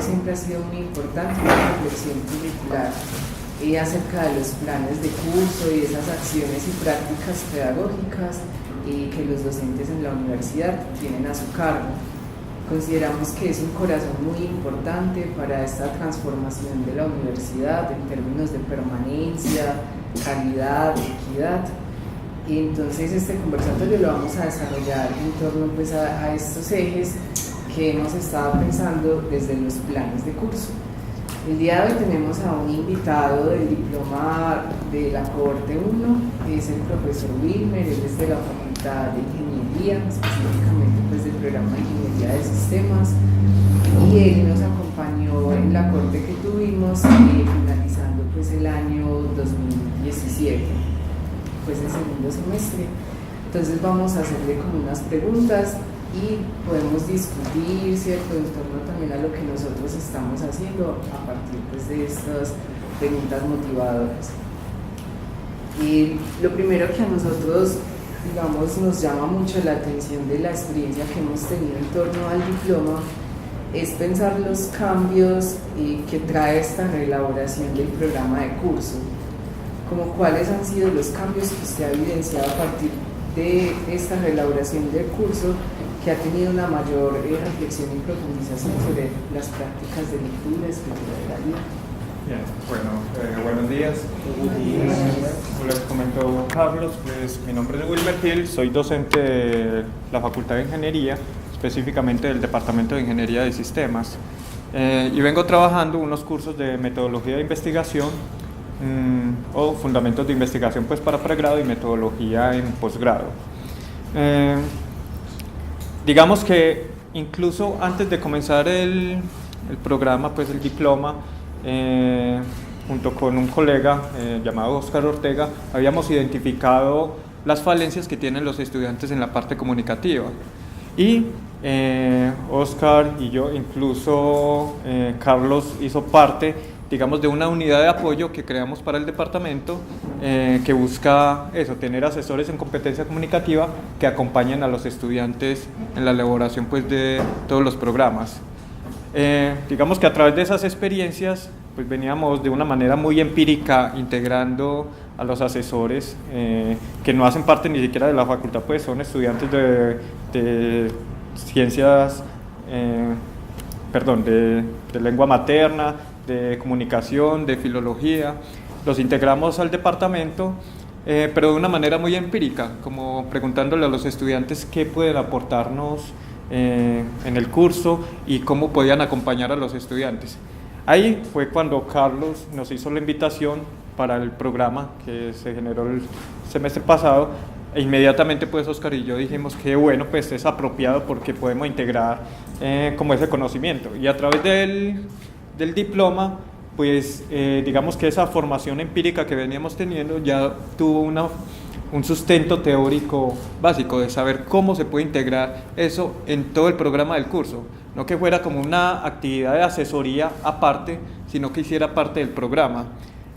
siempre ha sido muy importante la reflexión curricular acerca de los planes de curso y esas acciones y prácticas pedagógicas que los docentes en la universidad tienen a su cargo. Consideramos que es un corazón muy importante para esta transformación de la universidad en términos de permanencia, calidad, equidad. Y entonces este conversatorio lo vamos a desarrollar en torno pues, a estos ejes que hemos estado pensando desde los planes de curso. El día de hoy tenemos a un invitado del diploma de la cohorte 1, que es el profesor Wilmer. Él es de la Facultad de Ingeniería, específicamente pues, del programa de Ingeniería de Sistemas, y él nos acompañó en la cohorte que tuvimos finalizando pues, el año 2017, pues el segundo semestre. Entonces vamos a hacerle como unas preguntas y podemos discutir, ¿cierto?, en torno también a lo que nosotros estamos haciendo a partir pues, de estas preguntas motivadoras. Y lo primero que a nosotros, digamos, nos llama mucho la atención de la experiencia que hemos tenido en torno al diploma es pensar los cambios que trae esta reelaboración del programa de curso, como cuáles han sido los cambios que usted ha evidenciado a partir de esta reelaboración del curso, que ha tenido una mayor reflexión y profundización sobre las prácticas de lectura, escritura de la vida. Bien, bueno, buenos días. Como les comentó Carlos, pues mi nombre es Wilmer Gil, soy docente de la Facultad de Ingeniería, específicamente del Departamento de Ingeniería de Sistemas, y vengo trabajando unos cursos de metodología de investigación o fundamentos de investigación pues para pregrado y metodología en posgrado. Digamos que incluso antes de comenzar el programa, pues el diploma, junto con un colega llamado Óscar Ortega, habíamos identificado las falencias que tienen los estudiantes en la parte comunicativa. Y Óscar y yo, incluso Carlos hizo parte, digamos, de una unidad de apoyo que creamos para el departamento que busca eso, tener asesores en competencia comunicativa que acompañen a los estudiantes en la elaboración pues, de todos los programas. Digamos que a través de esas experiencias pues, veníamos de una manera muy empírica integrando a los asesores que no hacen parte ni siquiera de la facultad, pues son estudiantes de ciencias, de lengua materna, de comunicación, de filología. Los integramos al departamento, pero de una manera muy empírica, como preguntándole a los estudiantes qué pueden aportarnos en el curso y cómo podían acompañar a los estudiantes. Ahí fue cuando Carlos nos hizo la invitación para el programa que se generó el semestre pasado, e inmediatamente pues Óscar y yo dijimos que bueno, pues es apropiado porque podemos integrar como ese conocimiento, y a través del diploma, pues digamos que esa formación empírica que veníamos teniendo ya tuvo un sustento teórico básico de saber cómo se puede integrar eso en todo el programa del curso, no que fuera como una actividad de asesoría aparte, sino que hiciera parte del programa.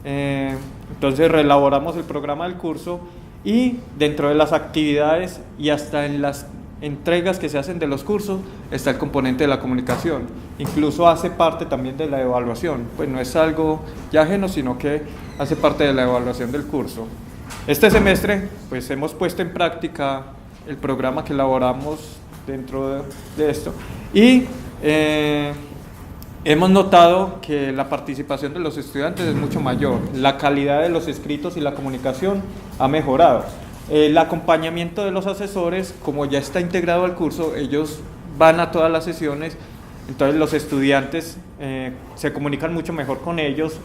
Entonces reelaboramos el programa del curso y dentro de las actividades y hasta en las entregas que se hacen de los cursos está el componente de la comunicación, incluso hace parte también de la evaluación, pues no es algo ya ajeno, sino que hace parte de la evaluación del curso. Este semestre pues hemos puesto en práctica el programa que elaboramos dentro de esto y hemos notado que la participación de los estudiantes es mucho mayor, la calidad de los escritos y la comunicación ha mejorado. El acompañamiento de los asesores, como ya está integrado al curso, ellos van a todas las sesiones, entonces los estudiantes se comunican mucho mejor con ellos.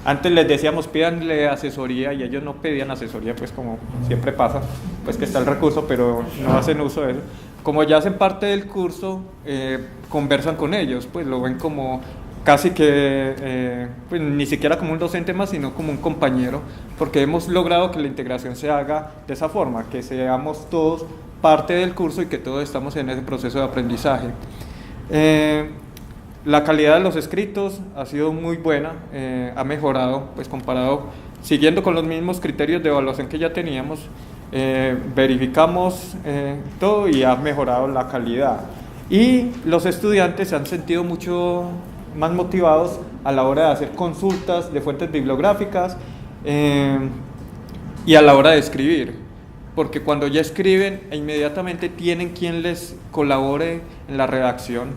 Antes les decíamos pídanle asesoría y ellos no pedían asesoría, pues como siempre pasa, pues que está el recurso, pero no hacen uso de eso. Como ya hacen parte del curso, conversan con ellos, pues lo ven como casi que pues ni siquiera como un docente más, sino como un compañero, porque hemos logrado que la integración se haga de esa forma, que seamos todos parte del curso y que todos estamos en ese proceso de aprendizaje. La calidad de los escritos ha sido muy buena, ha mejorado, pues comparado, siguiendo con los mismos criterios de evaluación que ya teníamos, verificamos todo y ha mejorado la calidad. Y los estudiantes se han sentido mucho más motivados a la hora de hacer consultas de fuentes bibliográficas y a la hora de escribir, porque cuando ya escriben inmediatamente tienen quien les colabore en la redacción,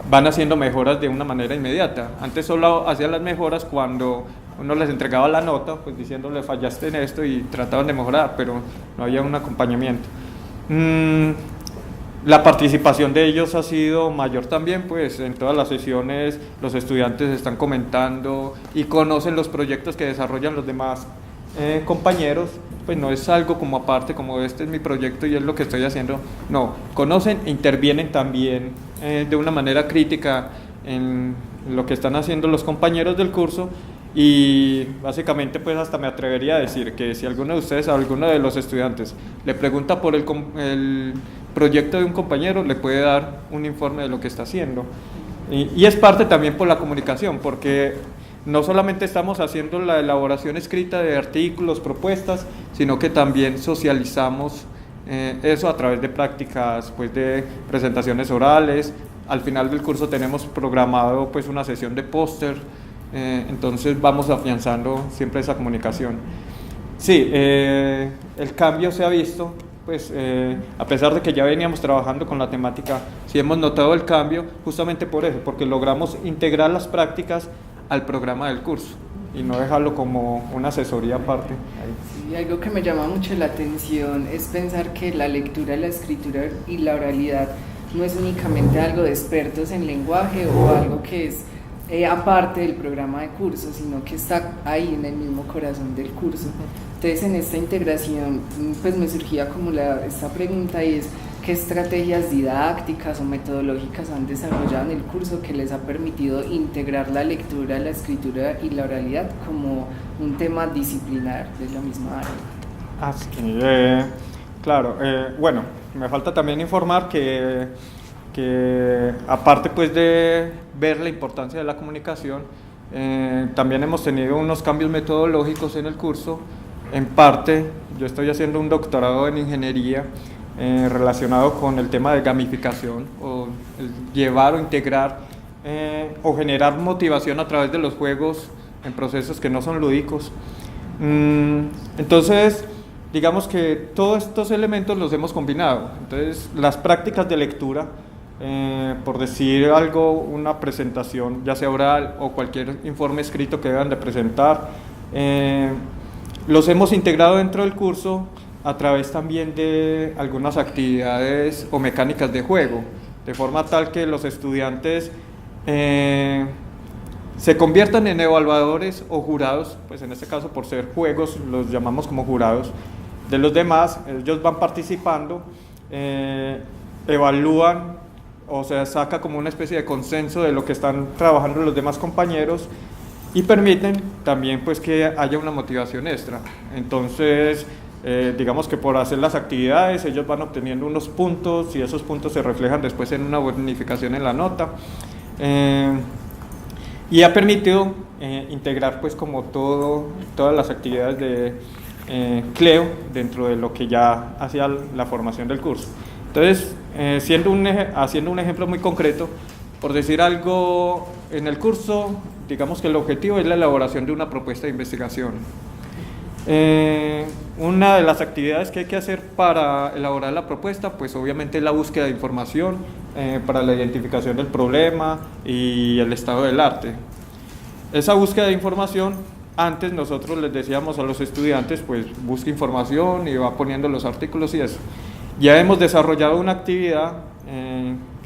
van haciendo mejoras de una manera inmediata. Antes solo hacían las mejoras cuando uno les entregaba la nota, pues diciéndole fallaste en esto y trataban de mejorar, pero no había un acompañamiento. La participación de ellos ha sido mayor también, pues en todas las sesiones los estudiantes están comentando y conocen los proyectos que desarrollan los demás compañeros, pues no es algo como aparte, como este es mi proyecto y es lo que estoy haciendo, no, conocen e intervienen también de una manera crítica en lo que están haciendo los compañeros del curso. Y básicamente pues hasta me atrevería a decir que si alguno de ustedes, a alguno de los estudiantes le pregunta por el proyecto de un compañero, le puede dar un informe de lo que está haciendo. Y es parte también por la comunicación, porque no solamente estamos haciendo la elaboración escrita de artículos, propuestas, sino que también socializamos eso a través de prácticas, pues de presentaciones orales. Al final del curso tenemos programado pues una sesión de póster. Entonces vamos afianzando siempre esa comunicación. Sí, el cambio se ha visto, pues a pesar de que ya veníamos trabajando con la temática, sí hemos notado el cambio justamente por eso, porque logramos integrar las prácticas al programa del curso y no dejarlo como una asesoría aparte. Sí, algo que me llama mucho la atención es pensar que la lectura, la escritura y la oralidad no es únicamente algo de expertos en lenguaje o algo que es aparte del programa de curso, sino que está ahí en el mismo corazón del curso. Entonces en esta integración pues me surgía como esta pregunta, y es ¿qué estrategias didácticas o metodológicas han desarrollado en el curso que les ha permitido integrar la lectura, la escritura y la oralidad como un tema disciplinar de la misma área? Claro, bueno, me falta también informar que aparte pues de ver la importancia de la comunicación, también hemos tenido unos cambios metodológicos en el curso. En parte, yo estoy haciendo un doctorado en ingeniería relacionado con el tema de gamificación, o el llevar o integrar o generar motivación a través de los juegos en procesos que no son lúdicos. Entonces, digamos que todos estos elementos los hemos combinado. Entonces, las prácticas de lectura, por decir algo, una presentación, ya sea oral o cualquier informe escrito que deban de presentar, los hemos integrado dentro del curso a través también de algunas actividades o mecánicas de juego, de forma tal que los estudiantes se conviertan en evaluadores o jurados, pues en este caso por ser juegos los llamamos como jurados de los demás. Ellos van participando, evalúan, o sea, saca como una especie de consenso de lo que están trabajando los demás compañeros y permiten también pues que haya una motivación extra. Entonces, digamos que por hacer las actividades ellos van obteniendo unos puntos y esos puntos se reflejan después en una bonificación en la nota, y ha permitido integrar pues como todas las actividades de CLEO dentro de lo que ya hacía la formación del curso. Entonces, haciendo un ejemplo muy concreto, por decir algo, en el curso, digamos que el objetivo es la elaboración de una propuesta de investigación. Una de las actividades que hay que hacer para elaborar la propuesta, pues obviamente es la búsqueda de información para la identificación del problema y el estado del arte. Esa búsqueda de información, antes nosotros les decíamos a los estudiantes, pues busca información y va poniendo los artículos y eso. Ya hemos desarrollado una actividad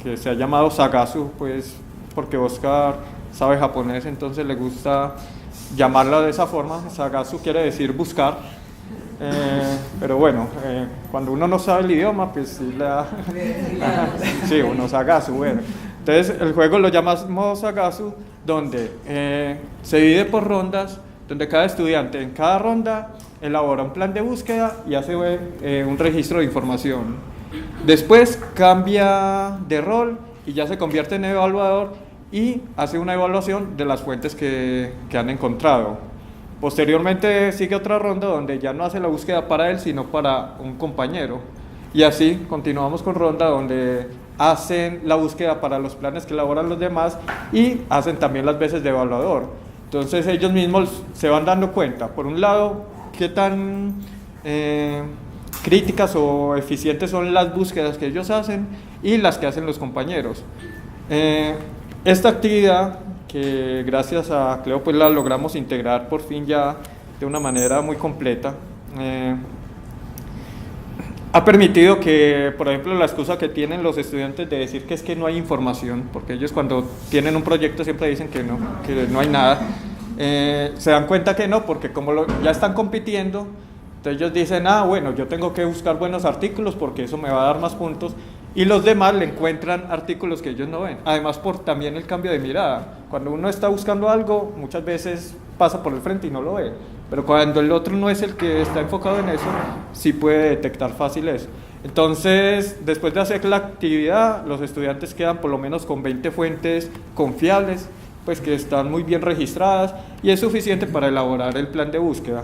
que se ha llamado Sagasu, pues porque Oscar sabe japonés, entonces le gusta llamarla de esa forma. Sagasu quiere decir buscar, pero bueno, cuando uno no sabe el idioma, pues sí, uno Sagasu, bueno. Entonces el juego lo llamamos Sagasu, donde se divide por rondas, donde cada estudiante en cada ronda elabora un plan de búsqueda y hace un registro de información. Después cambia de rol y ya se convierte en evaluador y hace una evaluación de las fuentes que han encontrado. Posteriormente sigue otra ronda donde ya no hace la búsqueda para él, sino para un compañero. Y así continuamos con ronda donde hacen la búsqueda para los planes que elaboran los demás y hacen también las veces de evaluador. Entonces ellos mismos se van dando cuenta, por un lado, qué tan críticas o eficientes son las búsquedas que ellos hacen y las que hacen los compañeros. Esta actividad, que gracias a Cleo pues la logramos integrar por fin ya de una manera muy completa, ha permitido que, por ejemplo, la excusa que tienen los estudiantes de decir que es que no hay información, porque ellos cuando tienen un proyecto siempre dicen que no hay nada, se dan cuenta que no, porque como ya están compitiendo, entonces ellos dicen, bueno, yo tengo que buscar buenos artículos porque eso me va a dar más puntos, y los demás le encuentran artículos que ellos no ven. Además, por también el cambio de mirada. Cuando uno está buscando algo, muchas veces pasa por el frente y no lo ve. Pero cuando el otro no es el que está enfocado en eso, sí puede detectar fácil eso. Entonces, después de hacer la actividad, los estudiantes quedan por lo menos con 20 fuentes confiables, pues que están muy bien registradas, y es suficiente para elaborar el plan de búsqueda.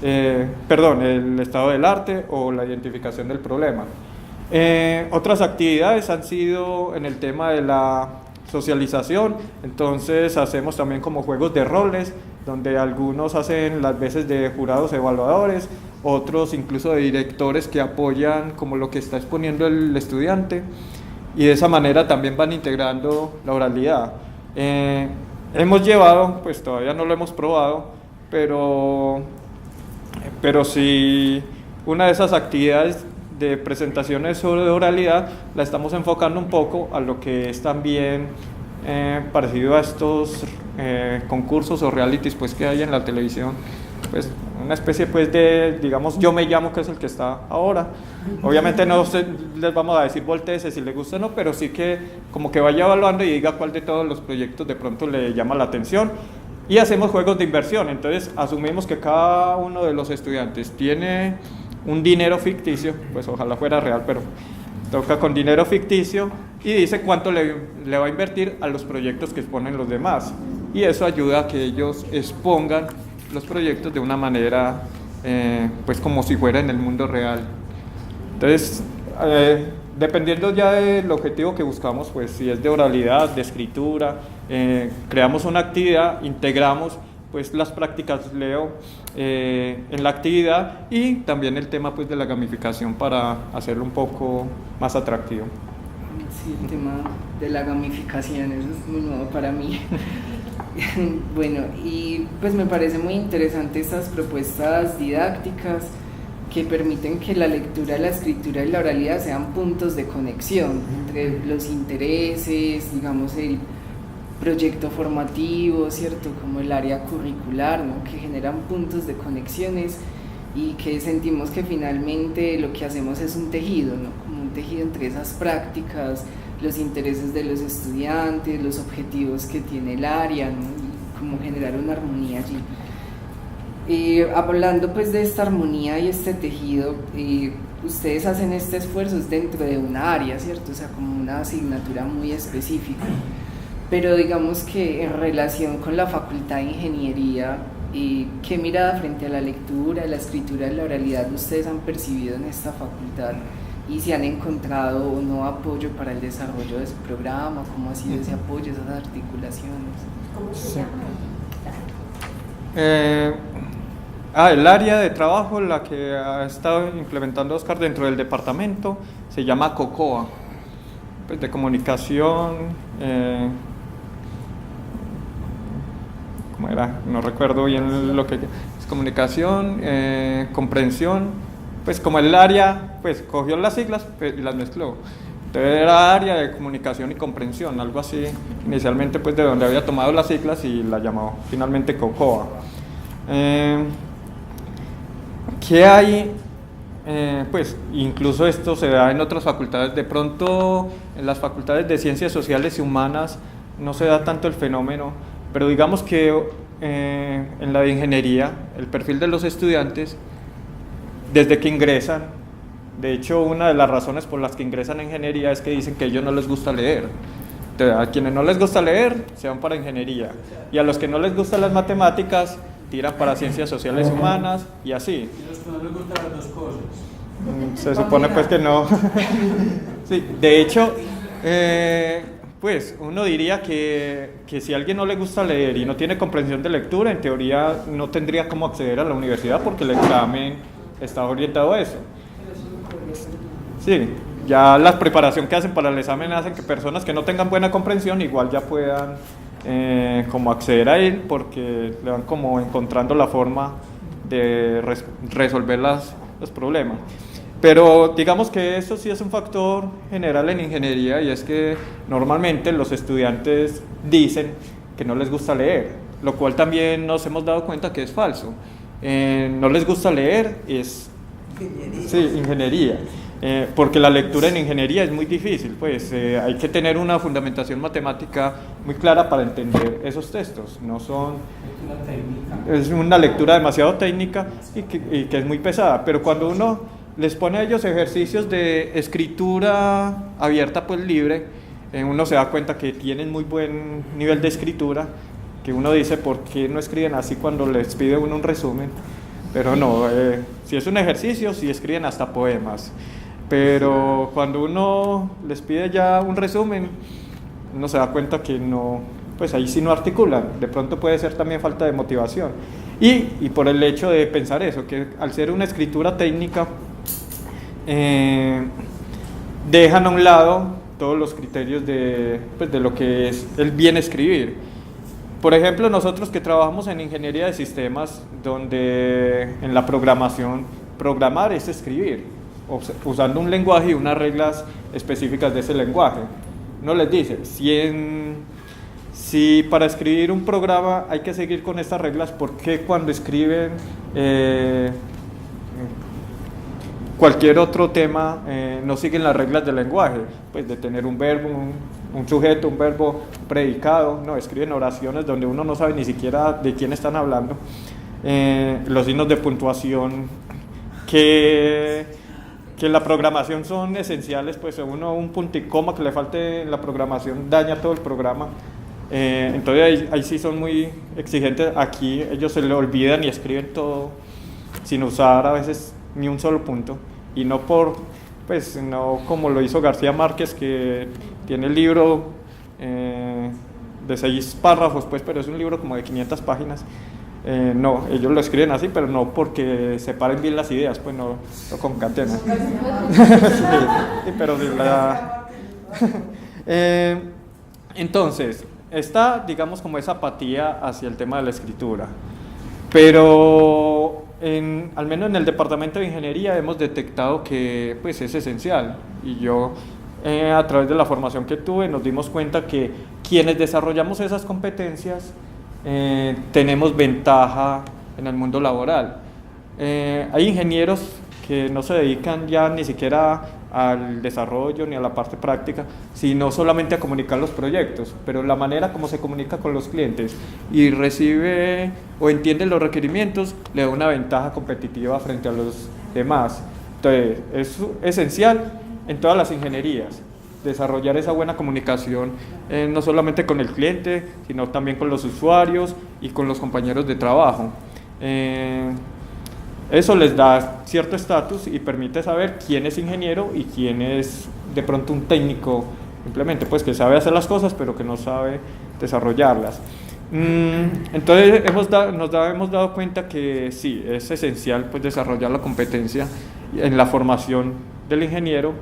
El estado del arte o la identificación del problema. Otras actividades han sido en el tema de la socialización, entonces hacemos también como juegos de roles, donde algunos hacen las veces de jurados evaluadores, otros incluso de directores que apoyan como lo que está exponiendo el estudiante, y de esa manera también van integrando la oralidad. Hemos llevado, pues todavía no lo hemos probado, pero sí, una de esas actividades de presentaciones sobre oralidad la estamos enfocando un poco a lo que es también parecido a estos concursos o realities pues que hay en la televisión, pues una especie pues de, digamos, Yo Me Llamo, que es el que está ahora. Obviamente no les vamos a decir voltéese si les gusta o no, pero sí que como que vaya evaluando y diga cuál de todos los proyectos de pronto le llama la atención. Y hacemos juegos de inversión, entonces asumimos que cada uno de los estudiantes tiene un dinero ficticio, pues ojalá fuera real, pero toca con dinero ficticio, y dice cuánto le va a invertir a los proyectos que exponen los demás, y eso ayuda a que ellos expongan los proyectos de una manera pues como si fuera en el mundo real. Entonces dependiendo ya del objetivo que buscamos, pues si es de oralidad, de escritura, creamos una actividad, integramos pues las prácticas Leo en la actividad, y también el tema pues de la gamificación para hacerlo un poco más atractivo. Sí, el tema de la gamificación, eso es muy nuevo para mí. Bueno, y pues me parece muy interesante estas propuestas didácticas que permiten que la lectura, la escritura y la oralidad sean puntos de conexión entre los intereses, digamos el proyecto formativo, ¿cierto? Como el área curricular, ¿no? Que generan puntos de conexiones y que sentimos que finalmente lo que hacemos es un tejido, ¿no? Como un tejido entre esas prácticas, los intereses de los estudiantes, los objetivos que tiene el área, ¿no? Y como generar una armonía allí. Hablando pues de esta armonía y este tejido, ustedes hacen este esfuerzo dentro de una área, ¿cierto? O sea, como una asignatura muy específica. Pero digamos que en relación con la Facultad de Ingeniería, ¿qué mirada frente a la lectura, la escritura y la oralidad ustedes han percibido en esta facultad? ¿Y si han encontrado o no apoyo para el desarrollo de su programa? ¿Cómo ha sido ese apoyo, esas articulaciones? ¿Cómo se llama? El área de trabajo, la que ha estado implementando Oscar dentro del departamento, se llama COCOA, pues de comunicación, ¿cómo era? No recuerdo bien lo que es comunicación, comprensión, pues como el área, pues cogió las siglas y las mezcló. Entonces era área de comunicación y comprensión, algo así, inicialmente pues de donde había tomado las siglas y la llamó finalmente COCOA. ¿Qué hay? Pues incluso esto se da en otras facultades, de pronto en las facultades de ciencias sociales y humanas no se da tanto el fenómeno, pero digamos que en la de ingeniería, el perfil de los estudiantes, desde que ingresan, de hecho una de las razones por las que ingresan a ingeniería es que dicen que a ellos no les gusta leer. Entonces, a quienes no les gusta leer, se van para ingeniería, y a los que no les gustan las matemáticas, tiran para ciencias sociales y humanas, y así. ¿Y los que no les gustan las dos cosas? Se supone pues que no. Sí, de hecho, Pues uno diría que si a alguien no le gusta leer y no tiene comprensión de lectura, en teoría no tendría cómo acceder a la universidad porque el examen está orientado a eso. Sí, ya la preparación que hacen para el examen hacen que personas que no tengan buena comprensión igual ya puedan como acceder a él porque le van como encontrando la forma de resolver los problemas. Pero digamos que eso sí es un factor general en ingeniería y es que normalmente los estudiantes dicen que no les gusta leer, lo cual también nos hemos dado cuenta que es falso. No les gusta leer es ingeniería. Porque la lectura en ingeniería es muy difícil, pues hay que tener una fundamentación matemática muy clara para entender esos textos. No son, es una lectura demasiado técnica y que es muy pesada, pero cuando uno les pone a ellos ejercicios de escritura abierta, pues libre, uno se da cuenta que tienen muy buen nivel de escritura, que uno dice, ¿por qué no escriben así cuando les pide uno un resumen? Pero no, si es un ejercicio, sí escriben hasta poemas. Pero cuando uno les pide ya un resumen, uno se da cuenta que no, pues ahí sí no articulan. De pronto puede ser también falta de motivación. Y por el hecho de pensar eso, que al ser una escritura técnica, dejan a un lado todos los criterios de lo que es el bien escribir. Por ejemplo, nosotros que trabajamos en ingeniería de sistemas, donde en la programación, programar es escribir, usando un lenguaje y unas reglas específicas de ese lenguaje. No les dice, si para escribir un programa hay que seguir con estas reglas, ¿por qué cuando escriben cualquier otro tema no siguen las reglas del lenguaje? Pues de tener un verbo, un sujeto, un verbo, predicado. No, escriben oraciones donde uno no sabe ni siquiera de quién están hablando. Los signos de puntuación que en la programación son esenciales, pues un punto y coma que le falte en la programación daña todo el programa. Entonces ahí sí son muy exigentes. Aquí ellos se le olvidan y escriben todo sin usar a veces ni un solo punto, y no no como lo hizo García Márquez, que tiene el libro de 6 párrafos, pues, pero es un libro como de 500 páginas. No, ellos lo escriben así, pero no porque separen bien las ideas, pues no concatenan. Sí, pero entonces, está, digamos, como esa apatía hacia el tema de la escritura, pero al menos en el departamento de ingeniería hemos detectado que pues, es esencial, y yo a través de la formación que tuve nos dimos cuenta que quienes desarrollamos esas competencias tenemos ventaja en el mundo laboral. Hay ingenieros que no se dedican ya ni siquiera al desarrollo ni a la parte práctica, sino solamente a comunicar los proyectos, pero la manera como se comunica con los clientes y recibe o entiende los requerimientos le da una ventaja competitiva frente a los demás. Entonces es esencial en todas las ingenierías desarrollar esa buena comunicación, no solamente con el cliente, sino también con los usuarios y con los compañeros de trabajo. Eso les da cierto estatus y permite saber quién es ingeniero y quién es de pronto un técnico, simplemente pues que sabe hacer las cosas pero que no sabe desarrollarlas. Entonces hemos dado cuenta que sí, es esencial pues desarrollar la competencia en la formación del ingeniero,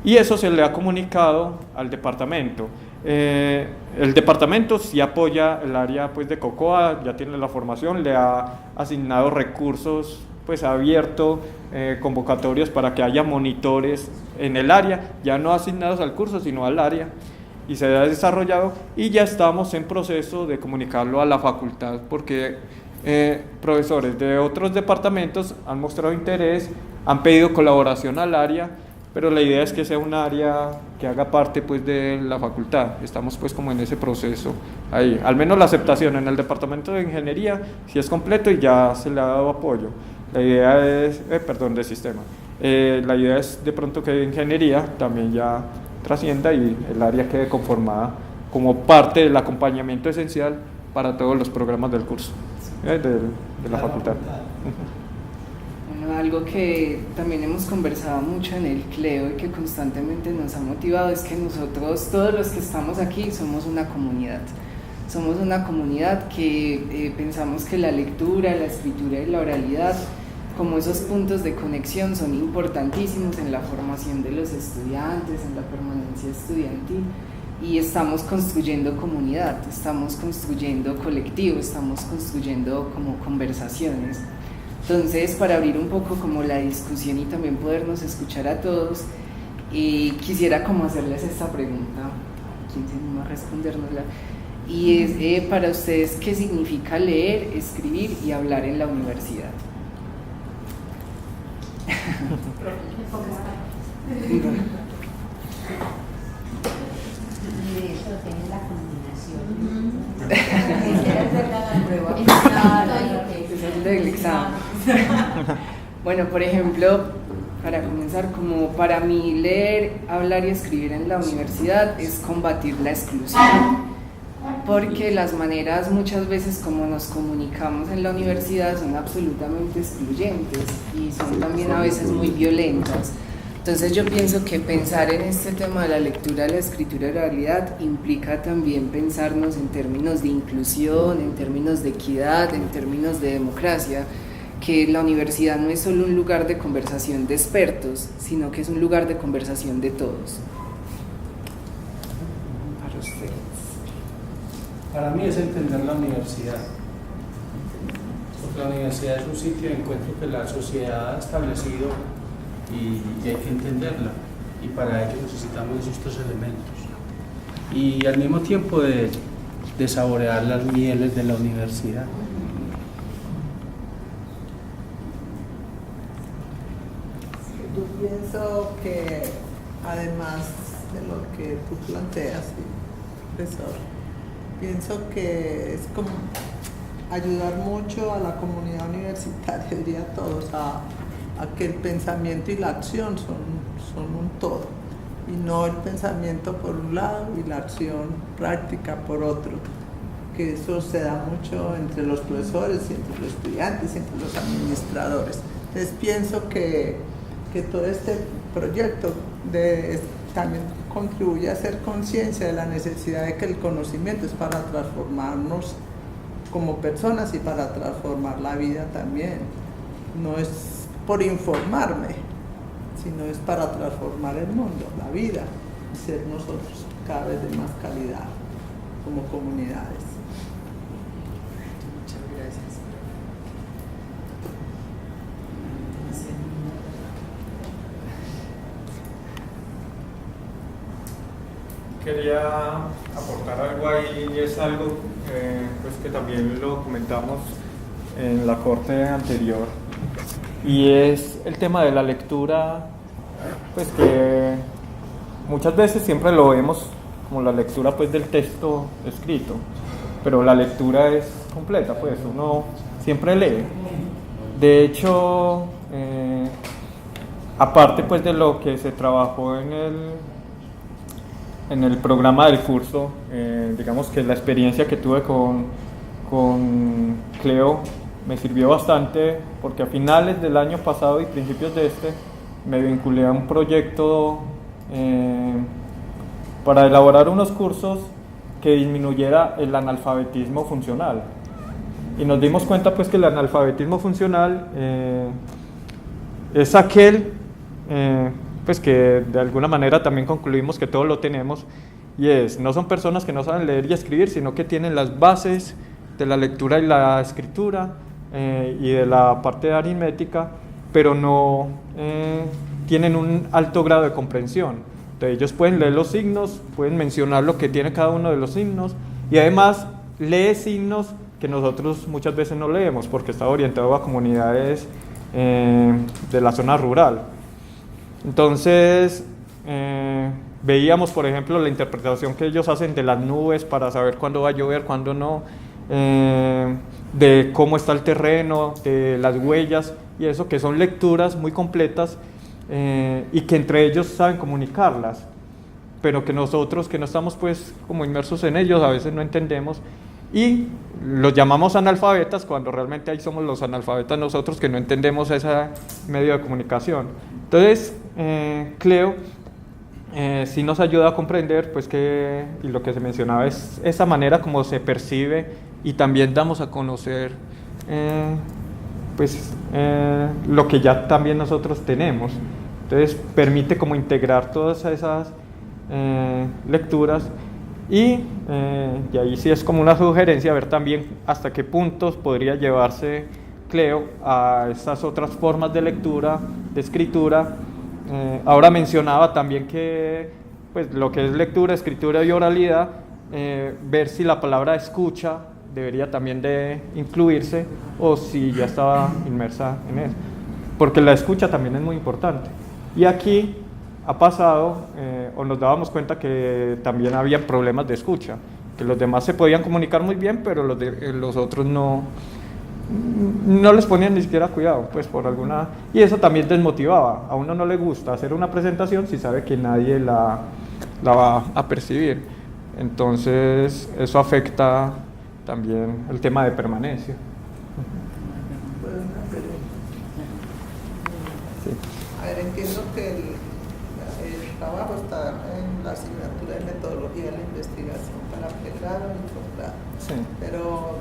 y eso se le ha comunicado al departamento. El departamento sí apoya el área pues de COCOA, ya tiene la formación, le ha asignado recursos, pues ha abierto convocatorias para que haya monitores en el área, ya no asignados al curso sino al área, y se ha desarrollado, y ya estamos en proceso de comunicarlo a la facultad, porque profesores de otros departamentos han mostrado interés, han pedido colaboración al área, pero la idea es que sea un área que haga parte pues de la facultad. Estamos pues como en ese proceso ahí, al menos la aceptación en el departamento de ingeniería sí es completo y ya se le ha dado apoyo. La idea es, de sistema, la idea es de pronto que ingeniería también ya trascienda y el área quede conformada como parte del acompañamiento esencial para todos los programas del curso de la facultad. Bueno, algo que también hemos conversado mucho en el CLEO y que constantemente nos ha motivado es que nosotros, todos los que estamos aquí, somos una comunidad. Somos una comunidad que pensamos que la lectura, la escritura y la oralidad, como esos puntos de conexión, son importantísimos en la formación de los estudiantes, en la permanencia estudiantil, y estamos construyendo comunidad, estamos construyendo colectivo, estamos construyendo como conversaciones. Entonces, para abrir un poco como la discusión y también podernos escuchar a todos, quisiera como hacerles esta pregunta, ¿quién se anima a respondérnosla? Y es para ustedes, ¿qué significa leer, escribir y hablar en la universidad? Eso tiene la combinación. Ese es el del examen. Bueno, por ejemplo, para comenzar, como para mí leer, hablar y escribir en la universidad es combatir la exclusión, porque las maneras muchas veces como nos comunicamos en la universidad son absolutamente excluyentes y son también a veces muy violentas. Entonces yo pienso que pensar en este tema de la lectura, la escritura y la oralidad implica también pensarnos en términos de inclusión, en términos de equidad, en términos de democracia, que la universidad no es solo un lugar de conversación de expertos, sino que es un lugar de conversación de todos. Para ustedes. Para mí es entender la universidad, porque la universidad es un sitio de encuentro que la sociedad ha establecido y hay que entenderla, y para ello necesitamos esos tres elementos, y al mismo tiempo de saborear las mieles de la universidad. Yo pienso que además de lo que tú planteas, profesor, pienso que es como ayudar mucho a la comunidad universitaria, diría a todos, a que el pensamiento y la acción son un todo, y no el pensamiento por un lado y la acción práctica por otro, que eso se da mucho entre los profesores, entre los estudiantes, entre los administradores. Entonces pienso que todo este proyecto también contribuye a hacer conciencia de la necesidad de que el conocimiento es para transformarnos como personas y para transformar la vida también. No es por informarme, sino es para transformar el mundo, la vida, y ser nosotros cada vez de más calidad como comunidades. Muchas gracias. Quería aportar algo ahí, y es algo pues que también lo comentamos en la corte anterior, y es el tema de la lectura, pues que muchas veces siempre lo vemos como la lectura pues del texto escrito, pero la lectura es completa, pues uno siempre lee. De hecho, aparte pues de lo que se trabajó en el programa del curso, digamos que la experiencia que tuve con Cleo me sirvió bastante, porque a finales del año pasado y principios de este me vinculé a un proyecto para elaborar unos cursos que disminuyera el analfabetismo funcional, y nos dimos cuenta pues que el analfabetismo funcional es aquel pues que de alguna manera también concluimos que todos lo tenemos, y no son personas que no saben leer y escribir, sino que tienen las bases de la lectura y la escritura y de la parte de aritmética, pero no tienen un alto grado de comprensión. Entonces ellos pueden leer los signos, pueden mencionar lo que tiene cada uno de los signos, y además lee signos que nosotros muchas veces no leemos porque está orientado a comunidades de la zona rural. Entonces veíamos, por ejemplo, la interpretación que ellos hacen de las nubes para saber cuándo va a llover, cuándo no, de cómo está el terreno, de las huellas, y eso, que son lecturas muy completas y que entre ellos saben comunicarlas, pero que nosotros que no estamos pues como inmersos en ellos a veces no entendemos. y los llamamos analfabetas cuando realmente ahí somos los analfabetas nosotros que no entendemos ese medio de comunicación. Entonces, Cleo sí nos ayuda a comprender pues y lo que se mencionaba es esa manera como se percibe, y también damos a conocer lo que ya también nosotros tenemos. Entonces permite como integrar todas esas lecturas, y ahí sí es como una sugerencia ver también hasta qué puntos podría llevarse Cleo a esas otras formas de lectura, de escritura. Ahora mencionaba también que pues, lo que es lectura, escritura y oralidad, ver si la palabra escucha debería también de incluirse o si ya estaba inmersa en eso, porque la escucha también es muy importante. Y aquí ha pasado, o nos dábamos cuenta que también había problemas de escucha, que los demás se podían comunicar muy bien, pero los otros no les ponían ni siquiera cuidado, pues por alguna... Y eso también desmotivaba. A uno no le gusta hacer una presentación si sabe que nadie la va a percibir. Entonces, eso afecta también el tema de permanencia. Pues una pregunta. Sí. A ver, entiendo que el trabajo está en la asignatura de metodología de la investigación para pregrado y posgrado. Sí. Pero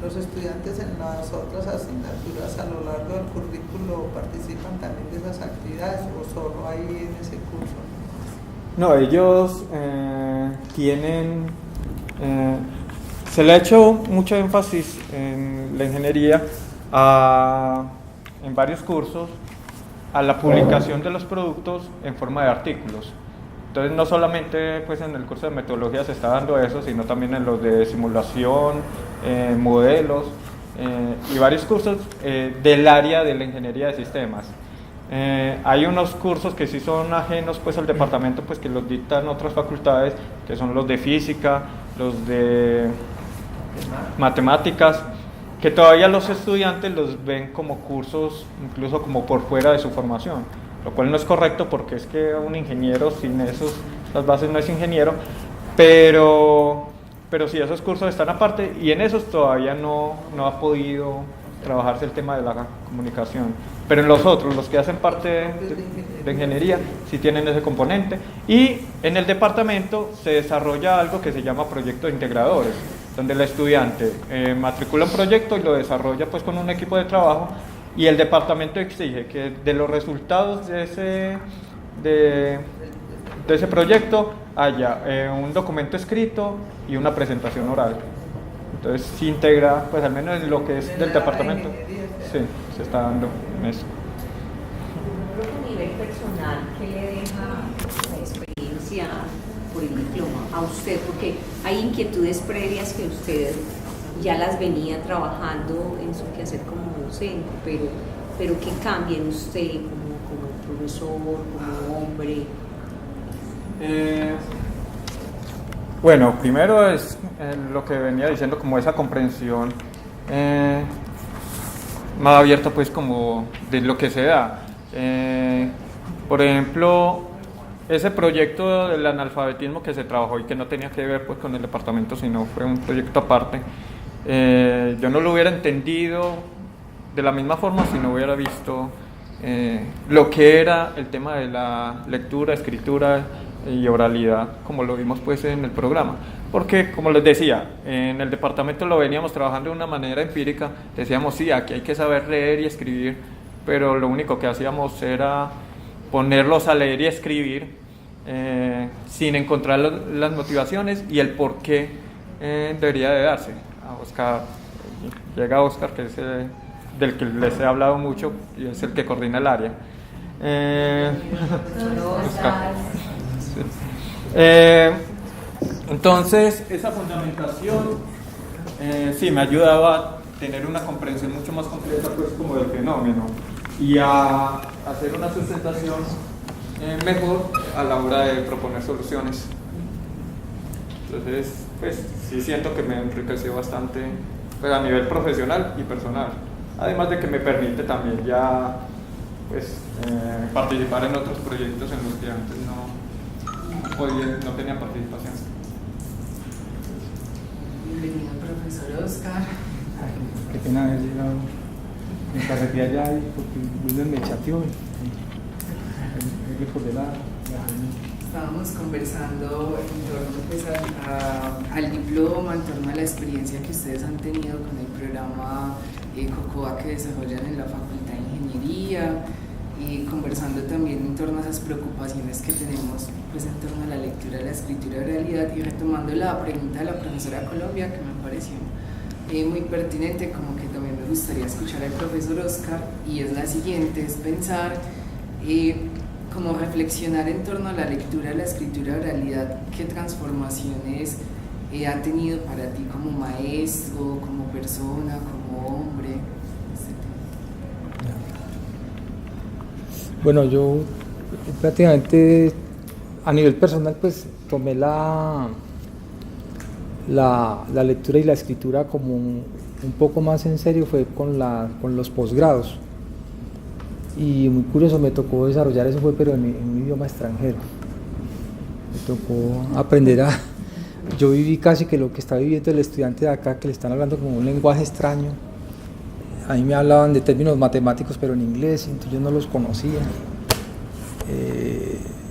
los estudiantes en las otras asignaturas a lo largo del currículo participan también de esas actividades, o solo ahí en ese curso. No, ellos tienen... se le ha hecho mucho énfasis en la ingeniería en varios cursos a la publicación de los productos en forma de artículos. Entonces no solamente pues, en el curso de metodología se está dando eso, sino también en los de simulación, modelos y varios cursos del área de la ingeniería de sistemas. Hay unos cursos que sí son ajenos pues, al departamento, pues, que los dictan otras facultades, que son los de física, los de matemáticas, que todavía los estudiantes los ven como cursos incluso como por fuera de su formación, lo cual no es correcto, porque es que un ingeniero sin las bases no es ingeniero, pero sí, esos cursos están aparte, y en esos todavía no ha podido trabajarse el tema de la comunicación. Pero en los otros, los que hacen parte de ingeniería, sí tienen ese componente. Y en el departamento se desarrolla algo que se llama proyectos integradores, donde el estudiante matricula un proyecto y lo desarrolla pues, con un equipo de trabajo, y el departamento exige que de los resultados de ese proyecto haya un documento escrito y una presentación oral. Entonces se integra, pues al menos en lo que es del departamento, sí, se está dando en eso. Yo creo que a nivel personal, ¿qué le deja la experiencia por el diploma a usted? Porque hay inquietudes previas que usted ya las venía trabajando en su quehacer como docente, pero ¿qué cambia en usted como profesor, como hombre? Bueno, primero es lo que venía diciendo, como esa comprensión más abierta pues como de lo que se da. Por ejemplo, ese proyecto del analfabetismo que se trabajó y que no tenía que ver pues con el departamento, sino fue un proyecto aparte, yo no lo hubiera entendido de la misma forma si no hubiera visto lo que era el tema de la lectura, escritura y oralidad, como lo vimos pues en el programa, porque como les decía, en el departamento lo veníamos trabajando de una manera empírica, decíamos sí, aquí hay que saber leer y escribir, pero lo único que hacíamos era ponerlos a leer y escribir sin encontrar las motivaciones y el por qué debería de darse. Llega Oscar, que es del que les he hablado mucho y es el que coordina el área. Oscar. Entonces, esa fundamentación sí me ayudaba a tener una comprensión mucho más completa pues, como del fenómeno, y a hacer una sustentación mejor a la hora de proponer soluciones. Entonces, pues sí siento que me enriqueció bastante pues, a nivel profesional y personal, además de que me permite también ya pues, participar en otros proyectos en los que antes no tenían participación. Bienvenido, profesor Oscar. Ay, qué pena haber llegado. Me carreteé allá porque Wilmer me chateó. Recordé la Estábamos conversando en torno pues, al diploma, en torno a la experiencia que ustedes han tenido con el programa COCOA que desarrollan en la Facultad de Ingeniería, y conversando también en torno a esas preocupaciones que tenemos pues, en torno a la lectura, la escritura de realidad, y retomando la pregunta de la profesora Colombia, que me pareció muy pertinente, como que también me gustaría escuchar al profesor Oscar, y es la siguiente, es pensar como reflexionar en torno a la lectura, la escritura de realidad, qué transformaciones ha tenido para ti como maestro, como persona, como hombre, etc. Bueno, yo prácticamente a nivel personal pues tomé la lectura y la escritura como un poco más en serio, fue con los posgrados. Y muy curioso, me tocó desarrollar eso, pero en un idioma extranjero. Me tocó aprender yo viví casi que lo que está viviendo el estudiante de acá, que le están hablando como un lenguaje extraño. A mí me hablaban de términos matemáticos, pero en inglés, entonces yo no los conocía.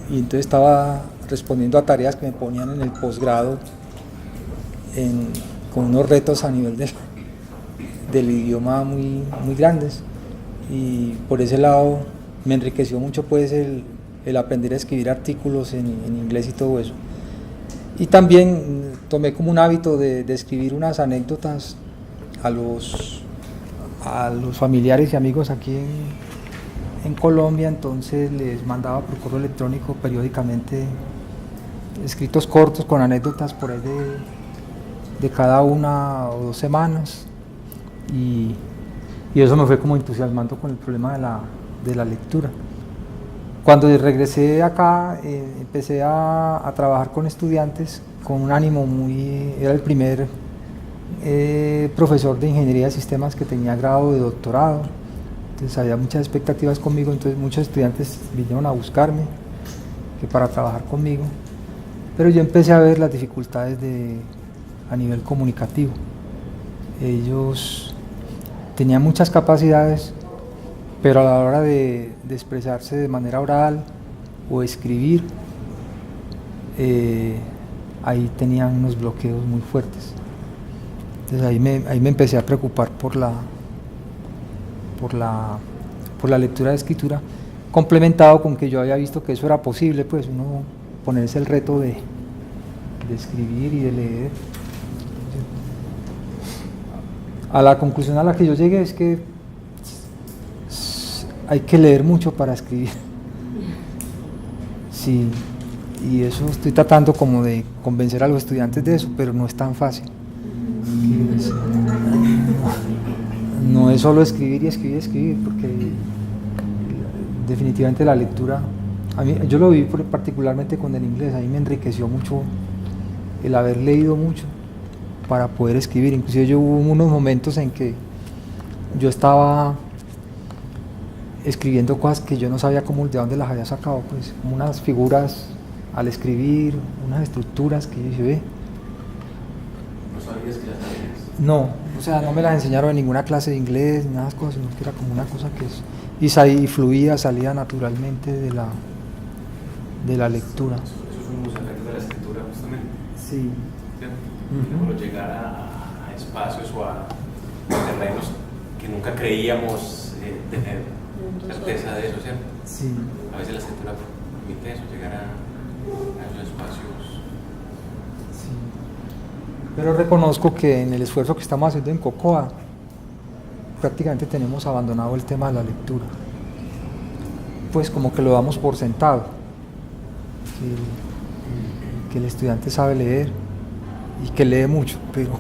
Y entonces estaba respondiendo a tareas que me ponían en el posgrado, con unos retos a nivel del idioma muy, muy grandes. Y por ese lado me enriqueció mucho pues el aprender a escribir artículos en inglés y todo eso. Y también tomé como un hábito de escribir unas anécdotas a los familiares y amigos aquí en Colombia, entonces les mandaba por correo electrónico periódicamente escritos cortos con anécdotas por ahí de cada 1 o 2 semanas. Y eso me fue como entusiasmando con el problema de la lectura. Cuando regresé acá, empecé a trabajar con estudiantes con un ánimo era el primer profesor de ingeniería de sistemas que tenía grado de doctorado, entonces había muchas expectativas conmigo, entonces muchos estudiantes vinieron a buscarme para trabajar conmigo, pero yo empecé a ver las dificultades a nivel comunicativo. Ellos tenían muchas capacidades, pero a la hora de expresarse de manera oral o escribir, ahí tenían unos bloqueos muy fuertes. Entonces ahí me empecé a preocupar por la lectura y escritura, complementado con que yo había visto que eso era posible, pues uno ponerse el reto de escribir y de leer. A la conclusión a la que yo llegué es que hay que leer mucho para escribir. Sí, y eso estoy tratando como de convencer a los estudiantes de eso, pero no es tan fácil. No es solo escribir y escribir y escribir, porque definitivamente la lectura, yo lo viví particularmente con el inglés, a mí me enriqueció mucho el haber leído mucho para poder escribir. Inclusive yo hubo unos momentos en que yo estaba escribiendo cosas que yo no sabía de dónde las había sacado, pues como unas figuras al escribir, unas estructuras que yo dije, ¿No sabías que las sabías? No, o sea, no me las enseñaron en ninguna clase de inglés, ni nada de cosas, sino que era como una cosa que y fluía, salía naturalmente de la lectura. Esos son los efectos de la escritura, justamente. Sí. Por llegar a espacios o a terrenos que nunca creíamos tener certeza de eso, ¿cierto? Sí. A veces la escritura permite eso, llegar a esos espacios. Sí. Pero reconozco que en el esfuerzo que estamos haciendo en COCOA, prácticamente tenemos abandonado el tema de la lectura. Pues como que lo damos por sentado, que el estudiante sabe leer y que lee mucho, pero...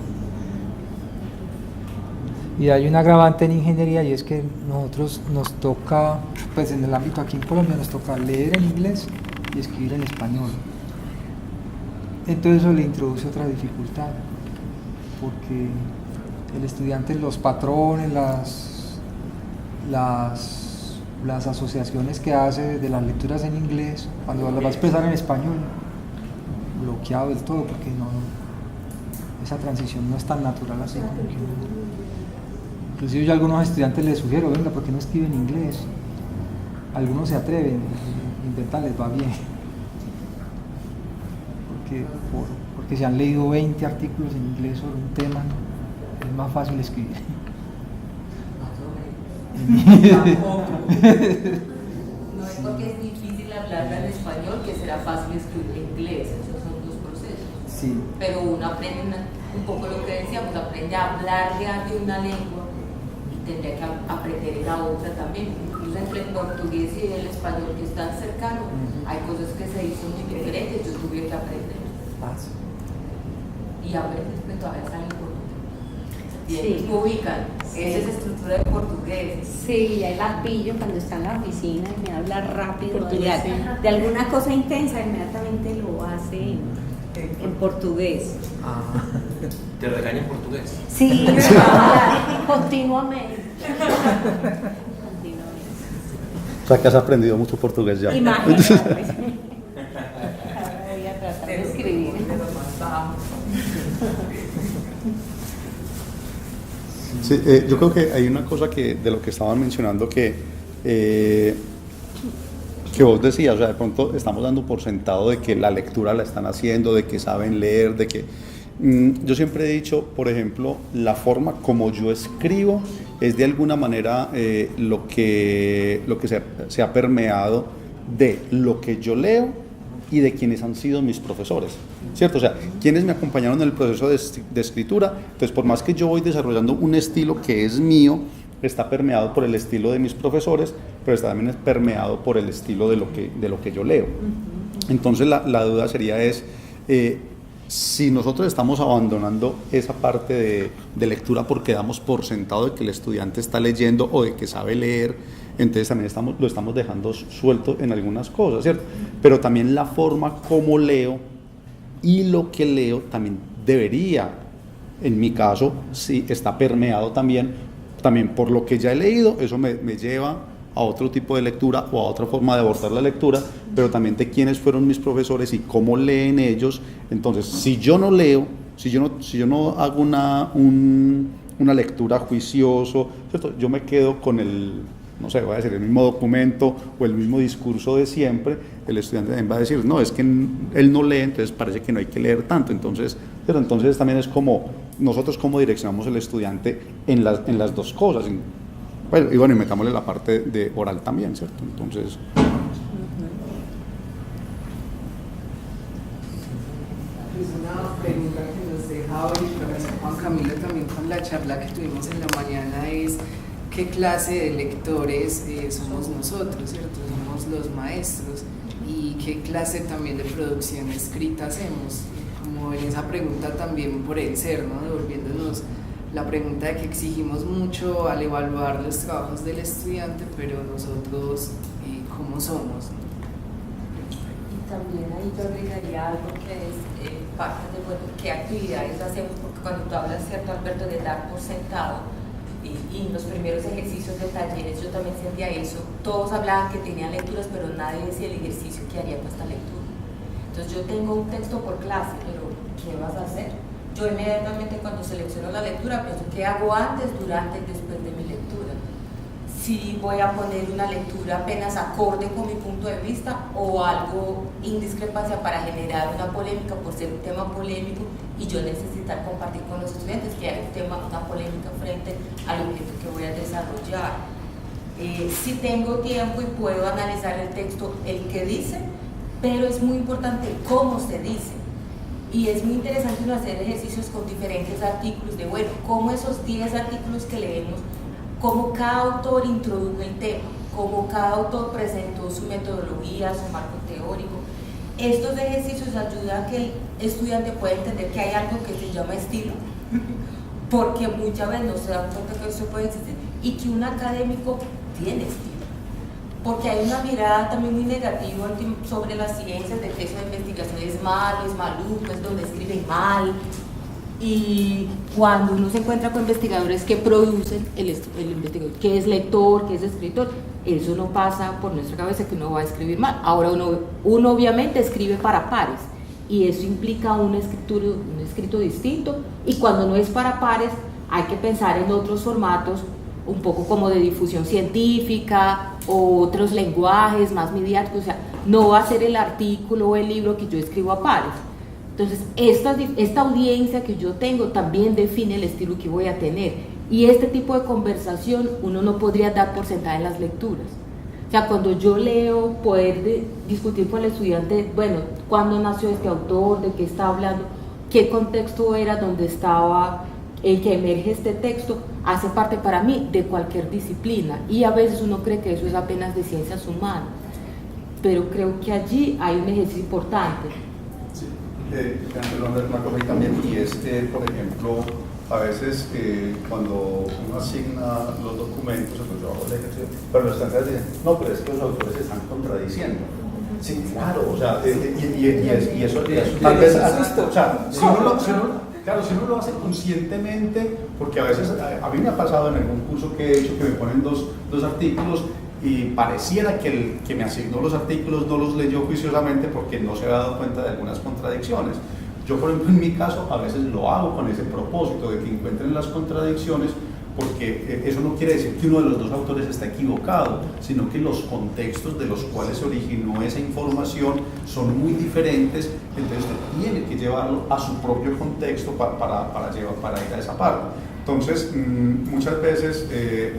Y hay un agravante en ingeniería, y es que nosotros nos toca, pues en el ámbito aquí en Colombia, nos toca leer en inglés y escribir en español. Entonces eso le introduce otra dificultad, porque el estudiante, los patrones, las asociaciones que hace de las lecturas en inglés, cuando las va a expresar en español, bloqueado del todo, porque esa transición no es tan natural así. Inclusive yo a algunos estudiantes les sugiero, venga, ¿por qué no escriben inglés? Algunos se atreven, intentan, les va bien. Porque si han leído 20 artículos en inglés sobre un tema, es más fácil escribir. No es porque es difícil hablarla en español que será fácil escribir en inglés, esos son dos procesos. Sí. Pero uno aprende un poco lo que decíamos, aprende a hablar de una lengua y tendría que aprender la otra también. Incluso entre el portugués y el español, que es tan cercano, hay cosas que se dicen muy diferentes, yo tuve que aprender. Y aprendes que todavía sale en portugués. Y ellos ubican, esa es estructura de portugués. Sí, ahí la pillo cuando está en la oficina y me habla rápido Portugués, sí. de alguna cosa intensa, inmediatamente lo hace en portugués. ¿Te regaña en portugués? Sí, continuamente. O sea que has aprendido mucho portugués ya. Imagínate. Ahora voy a tratar de escribir. Sí, yo creo que hay una cosa que de lo que estaban mencionando que vos decías, o sea, de pronto estamos dando por sentado de que la lectura la están haciendo, de que saben leer, de que... yo siempre he dicho, por ejemplo, la forma como yo escribo es de alguna manera lo que se ha permeado de lo que yo leo y de quienes han sido mis profesores, ¿cierto? O sea, quienes me acompañaron en el proceso de escritura. Entonces, por más que yo voy desarrollando un estilo que es mío, está permeado por el estilo de mis profesores, pero está también permeado por el estilo de lo que yo leo. Entonces, la duda sería si nosotros estamos abandonando esa parte de lectura porque damos por sentado de que el estudiante está leyendo o de que sabe leer, entonces también lo estamos dejando suelto en algunas cosas, ¿cierto? Pero también la forma como leo y lo que leo también debería, en mi caso, sí está permeado también por lo que ya he leído. Eso me lleva a otro tipo de lectura o a otra forma de abordar la lectura, pero también de quiénes fueron mis profesores y cómo leen ellos. Entonces, si yo no leo, si yo no hago una lectura juicioso, ¿cierto? Yo me quedo con no sé, voy a decir, el mismo documento o el mismo discurso de siempre. El estudiante también va a decir, no, es que él no lee, entonces parece que no hay que leer tanto. Pero entonces también es como nosotros cómo direccionamos al estudiante en las dos cosas. Bueno, y metámosle la parte de oral también, ¿cierto? Entonces... Es una pregunta que nos deja hoy el profesor Juan Camilo también con la charla que tuvimos en la mañana, es qué clase de lectores somos nosotros, ¿cierto? Somos los maestros, y qué clase también de producción escrita hacemos. Como en esa pregunta también por el ser, ¿no? Devolviéndonos la pregunta de que exigimos mucho al evaluar los trabajos del estudiante, pero nosotros, ¿cómo somos? Y también ahí yo agregaría algo que es parte de, bueno, qué actividades hacemos, porque cuando tú hablas, ¿cierto, Alberto, de dar por sentado, y en los primeros ejercicios de talleres yo también sentía eso, todos hablaban que tenían lecturas, pero nadie decía el ejercicio que haría con esta lectura. Entonces yo tengo un texto por clase, pero ¿qué vas a hacer? Yo inmediatamente cuando selecciono la lectura pienso qué hago antes, durante y después de mi lectura. Si voy a poner una lectura apenas acorde con mi punto de vista o algo en discrepancia para generar una polémica por ser un tema polémico y yo necesitar compartir con los estudiantes que hay un tema, una polémica frente al objeto que voy a desarrollar. Si tengo tiempo y puedo analizar el texto, el que dice, pero es muy importante cómo se dice. Y es muy interesante uno hacer ejercicios con diferentes artículos de, bueno, cómo esos 10 artículos que leemos, cómo cada autor introdujo el tema, cómo cada autor presentó su metodología, su marco teórico. Estos ejercicios ayudan a que el estudiante pueda entender que hay algo que se llama estilo, porque muchas veces no se dan cuenta que eso puede existir, y que un académico tiene estilo. Porque hay una mirada también muy negativa sobre las ciencias, de que eso de investigación es malo, es maluco, es donde escriben mal. Y cuando uno se encuentra con investigadores que producen, el investigador que es lector, que es escritor, eso no pasa por nuestra cabeza que uno va a escribir mal. Ahora uno obviamente escribe para pares y eso implica un escrito distinto, y cuando no es para pares hay que pensar en otros formatos un poco como de difusión científica o otros lenguajes más mediáticos. O sea, no va a ser el artículo o el libro que yo escribo a pares. Entonces esta audiencia que yo tengo también define el estilo que voy a tener, y este tipo de conversación uno no podría dar por sentada en las lecturas. O sea, cuando yo leo, poder discutir con el estudiante, bueno, cuándo nació este autor, de qué está hablando, qué contexto era donde estaba el que emerge este texto, hace parte para mí de cualquier disciplina, y a veces uno cree que eso es apenas de ciencias humanas, pero creo que allí hay un ejercicio importante. Sí, una cosa también, y es que, por ejemplo, a veces cuando uno asigna los documentos, pues yo hago el ejercicio, pero los estudiantes dicen, no, pero es que los autores se están contradiciendo. Sí, claro, o sea, y eso tal vez, o sea, si uno lo hace conscientemente, porque a veces, a mí me ha pasado en algún curso que he hecho que me ponen dos artículos y pareciera que el que me asignó los artículos no los leyó juiciosamente porque no se había dado cuenta de algunas contradicciones. Yo, por ejemplo, en mi caso, a veces lo hago con ese propósito de que encuentren las contradicciones, porque eso no quiere decir que uno de los dos autores está equivocado, sino que los contextos de los cuales se originó esa información son muy diferentes, entonces usted tiene que llevarlo a su propio contexto para ir a esa parte. Entonces, muchas veces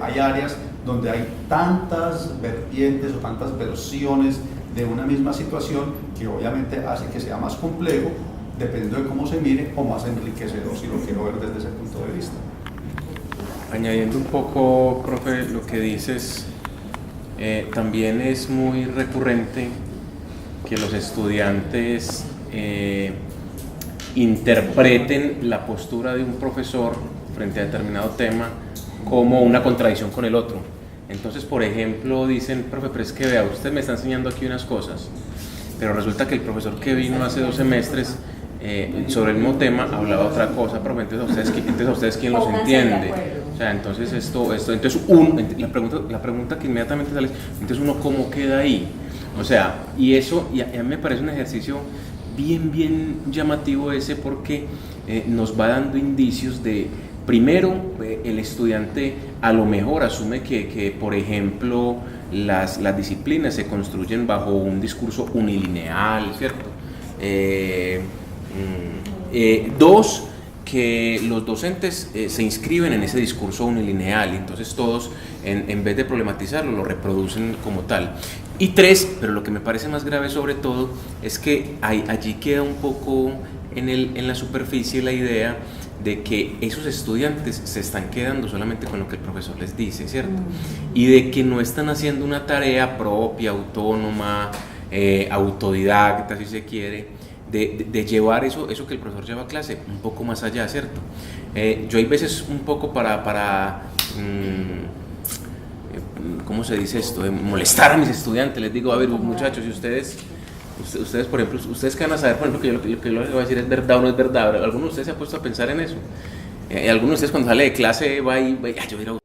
hay áreas donde hay tantas vertientes o tantas versiones de una misma situación que obviamente hace que sea más complejo, dependiendo de cómo se mire, o más enriquecedor si lo quiero ver desde ese punto de vista. Añadiendo un poco, profe, lo que dices, también es muy recurrente que los estudiantes interpreten la postura de un profesor frente a determinado tema como una contradicción con el otro. Entonces, por ejemplo, dicen, profe, pero es que vea, usted me está enseñando aquí unas cosas, pero resulta que el profesor que vino hace 2 semestres sobre el mismo tema hablaba otra cosa, profe, entonces a ustedes ¿quién los entiende? O sea, entonces la pregunta que inmediatamente sale es, entonces uno ¿cómo queda ahí? O sea, y eso, y a mí me parece un ejercicio bien llamativo ese, porque nos va dando indicios de, primero, el estudiante a lo mejor asume que por ejemplo, las disciplinas se construyen bajo un discurso unilineal, ¿cierto? 2, que los docentes se inscriben en ese discurso unilineal, y entonces todos, en vez de problematizarlo, lo reproducen como tal. Y 3, pero lo que me parece más grave sobre todo, es que allí queda un poco en la superficie la idea de que esos estudiantes se están quedando solamente con lo que el profesor les dice, ¿cierto? Y de que no están haciendo una tarea propia, autónoma, autodidacta, si se quiere, de llevar eso que el profesor lleva a clase un poco más allá, ¿cierto? Yo hay veces un poco para ¿cómo se dice esto? De molestar a mis estudiantes, les digo, a ver, muchachos, si ustedes, por ejemplo, ustedes que van a saber, por ejemplo, que lo que les voy a decir es verdad o no es verdad. ¿Alguno de ustedes se ha puesto a pensar en eso? Alguno de ustedes cuando sale de clase va y yo voy a ir a